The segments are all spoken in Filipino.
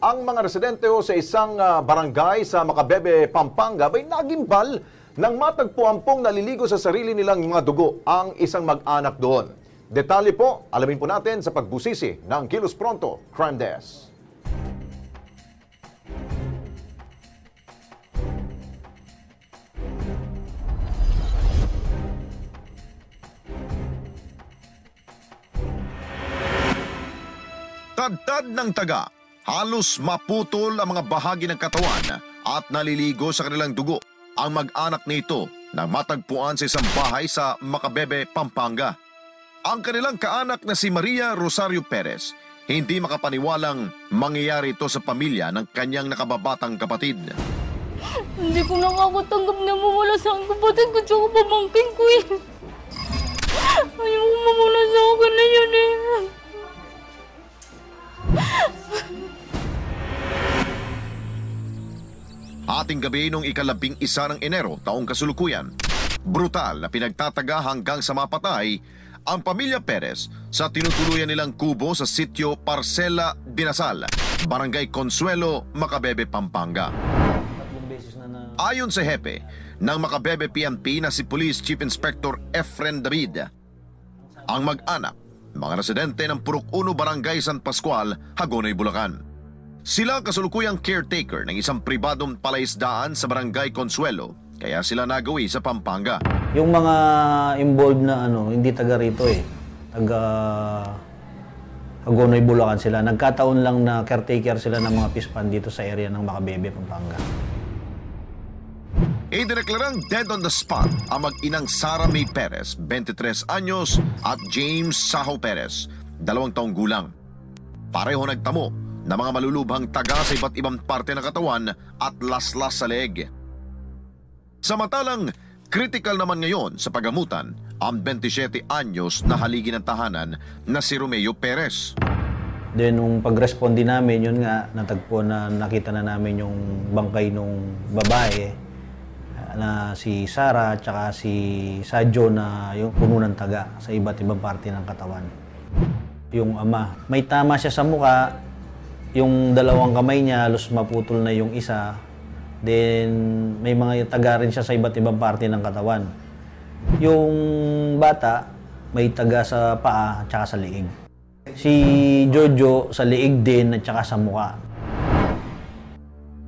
Ang mga residente sa isang barangay sa Macabebe, Pampanga ay nagimbal nang matagpuan pong naliligo sa sarili nilang mga dugo ang isang mag-anak doon. Detalye po, alamin po natin sa pagbusisi ng Kilos Pronto Crime Desk. Tad-tad ng taga, halos maputol ang mga bahagi ng katawan at naliligo sa kanilang dugo ang mag-anak nito nang matagpuan sa isang bahay sa Macabebe, Pampanga. Ang kanilang kaanak na si Maria Rosario Perez, hindi makapaniwalang mangyayari ito sa pamilya ng kanyang nakababatang kapatid. Hindi ko nakakatanggap na mawala sa aking kapatid ko tsaka pamangkin ko eh. Ayaw mawala sa akin na yun eh. Ating gabi noong ika-11 ng Enero taong kasulukuyan, brutal na pinagtataga hanggang sa mapatay ang pamilya Perez sa tinutuluyan nilang kubo sa sitio Parcela Binasal, Barangay Consuelo, Macabebe, Pampanga. Ayon sa hepe ng Macabebe PNP na si Police Chief Inspector Efren David, ang mag-anak, mga residente ng Purok 1 Barangay San Pascual, Hagonoy, Bulacan. Sila kasulukuyang caretaker ng isang pribadong palaisdaan sa Barangay Consuelo, kaya sila nagawi sa Pampanga. Yung mga involved na hindi taga rito taga Hagonoy, Bulacan sila. Nagkataon lang na caretaker sila ng mga pispan dito sa area ng Macabebe, Pampanga. Idineklarang dead on the spot ang mag-inang Sara May Perez, 23 anyos, at James Saho Perez, 2 taong gulang. Pareho nagtamo na mga malulubhang taga sa iba't ibang parte ng katawan at laslas sa leeg. Samantalang, critical naman ngayon sa pagamutan ang 27 anyos na haligi ng tahanan na si Romeo Perez. Then nung pag-respondi namin, yun nga, natagpo na nakita na namin yung bangkay nung babae na si Sara at saka si Sadjo na yung puno ng taga sa iba't ibang parte ng katawan. Yung ama, may tama siya sa mukha, yung dalawang kamay niya halos maputol na yung isa, then may mga taga rin siya sa iba't ibang parte ng katawan. Yung bata, may taga sa paa at saka sa liig. Si Jojo sa liig din at saka sa mukha.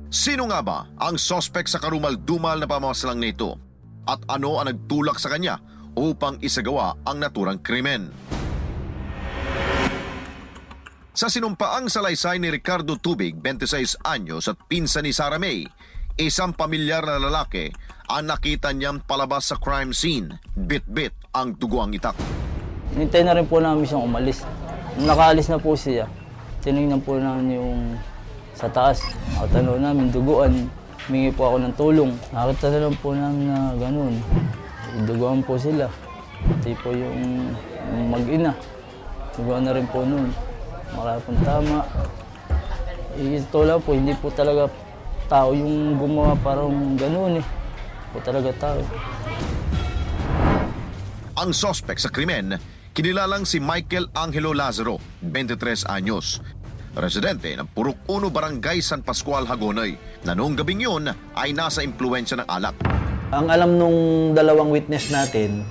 Sino nga ba ang sospek sa karumal-dumal na pamamaslang nito? At ano ang nagtulak sa kanya upang isagawa ang naturang krimen? Sa sinumpaang salaysay ni Ricardo Tubig, 26 anyos at pinsan ni Sara May, isang pamilyar na lalaki ang nakita niyang palabas sa crime scene. Bit-bit ang dugo ang itak. Hinintay na rin po namin siyang umalis. Nung nakaalis na po siya, tinignan po namin yung sa taas. Nakatanaw namin duguan. Humingi po ako ng tulong. Nakita na lang po namin na ganun. Duguan po sila. Pati po yung mag-ina. Duguan na rin po noon. Marami pong tama. Ito lang po, hindi po talaga tao yung gumawa parang ganun eh. Po talaga tao. Ang sospek sa krimen, kinilalang si Michael Angelo Lazaro, 23 anyos. Residente ng Purok 1 Barangay San Pascual, Hagonoy, na noong gabing yun ay nasa impluensya ng alak. Ang alam nung dalawang witness natin,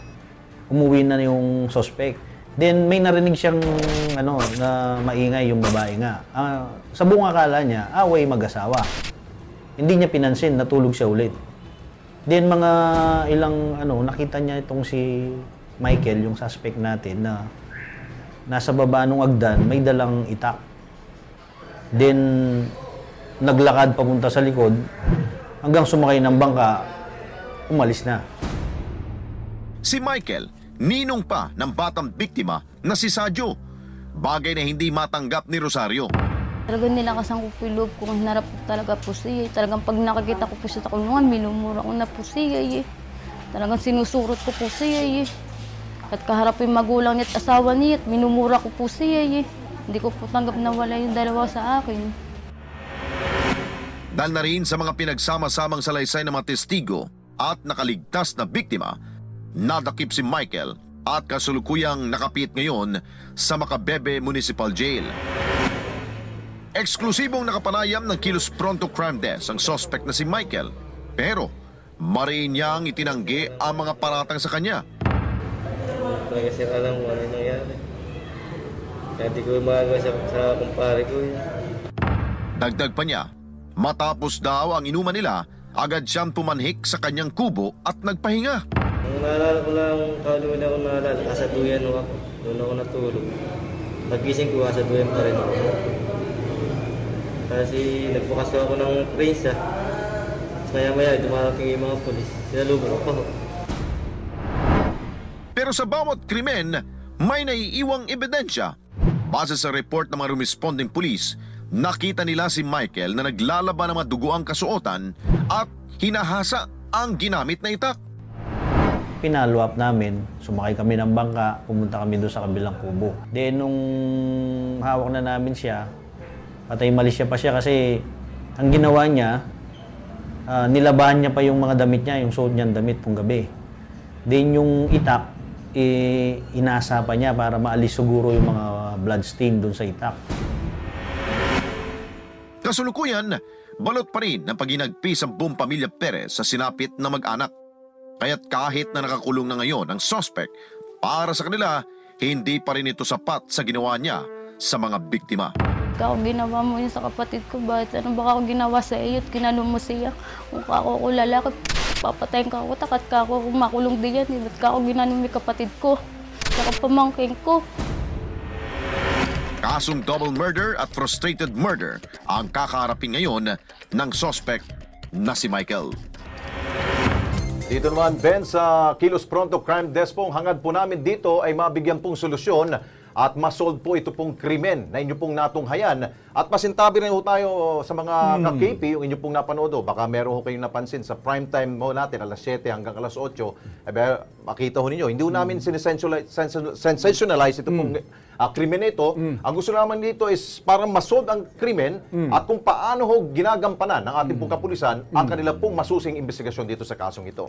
umuwi na yung suspect. Then may narinig siyang na maingay yung babae nga. Sa buong akala niya, away mag-asawa. Hindi niya pinansin, natulog siya ulit. Then mga ilang nakita niya itong si Michael, yung suspect natin, na nasa baba nung agdan, may dalang itak. Then naglakad papunta sa likod hanggang sumakay ng bangka, umalis na. Si Michael, ninong pa ng batang biktima na si Sadjo, bagay na hindi matanggap ni Rosario. Talagang nilakasan ko po yung loob ko, hinarap ko talaga po siya. Talagang pag nakakita ko po siya sa kulungan, minumura ko na po siya. Talagang sinusurot ko po siya. At kaharap yung magulang niya at asawa niya, minumura ko po siya. Hindi ko po tanggap na wala yung dalawa sa akin. Dahil na rin sa mga pinagsama-samang salaysay ng mga testigo at nakaligtas na biktima, nadakip si Michael at kasulukuyang nakapit ngayon sa Macabebe Municipal Jail. Eksklusibong nakapanayam ng Kilos Pronto Crime Desk ang suspect na si Michael. Pero mariin niyang itinanggi ang mga paratang sa kanya. Talaga sir, alam mo ano yung nangyari. Kaya di ko umagawa sa kumpare ko yun. Dagdag pa niya, matapos daw ang inuman nila, agad siyang pumanhik sa kanyang kubo at nagpahinga. Ang naalala ko lang, kaluna ko naalala, kasaduyan ako. Doon ako natulog. Pagising ko, kasaduyan pa rin ako. Kasi nagbukas ako ng prinsa. Maya-maya, dumarating yung mga polis. Sinalubog ako. Pero sa bawat krimen, may naiiwang ebidensya. Base sa report ng mga responding pulis, nakita nila si Michael na naglalaban ng mga duguang kasuotan at hinahasa ang ginamit na itak. Pinalo up namin, sumakay kami ng bangka, pumunta kami doon sa kabilang kubo. Then nung hawak na namin siya, patay malisya pa siya kasi ang ginawa niya, nilabahan niya pa yung mga damit niya, yung suot niyang damit pong gabi. Then yung itak, inasa pa niya para maalis siguro yung mga blood stain doon sa itak. Kasulukuyan, balot pa rin ang paginagpis ang buong pamilya Perez sa sinapit na mag-anak. Kaya't kahit na nakakulong na ngayon ang suspect, para sa kanila, hindi pa rin ito sapat sa ginawa niya sa mga biktima. Kako ginawa mo yun sa kapatid ko, bakit ano ba ako ginawa sa iyo at kinano mo siya? Kung kako ko lalaki, papatayin ka ako, takat ka ako, kung makulong din yan, ba't kako ginano mo yung kapatid ko? Saka pamangking ko. Kasong double murder at frustrated murder ang kakaharapin ngayon ng suspect na si Michael. Dito naman, Ben, sa Kilos Pronto Crime Desk pong hangad po namin dito ay mabigyan pong solusyon at masolve po ito pong krimen na inyo pong natunghayan. At masintabi rin po tayo sa mga ka-KP, yung inyo pong napanood. Baka meron ho kayong napansin sa prime time mo natin, alas 7 hanggang alas 8. Makita ho ninyo, hindi ho namin sensationalize ito pong krimen ito. Ang gusto naman dito is parang masolve ang krimen at kung paano ho ginagampanan ng ating pong kapulisan ang kanila pong masusing investigasyon dito sa kasong ito.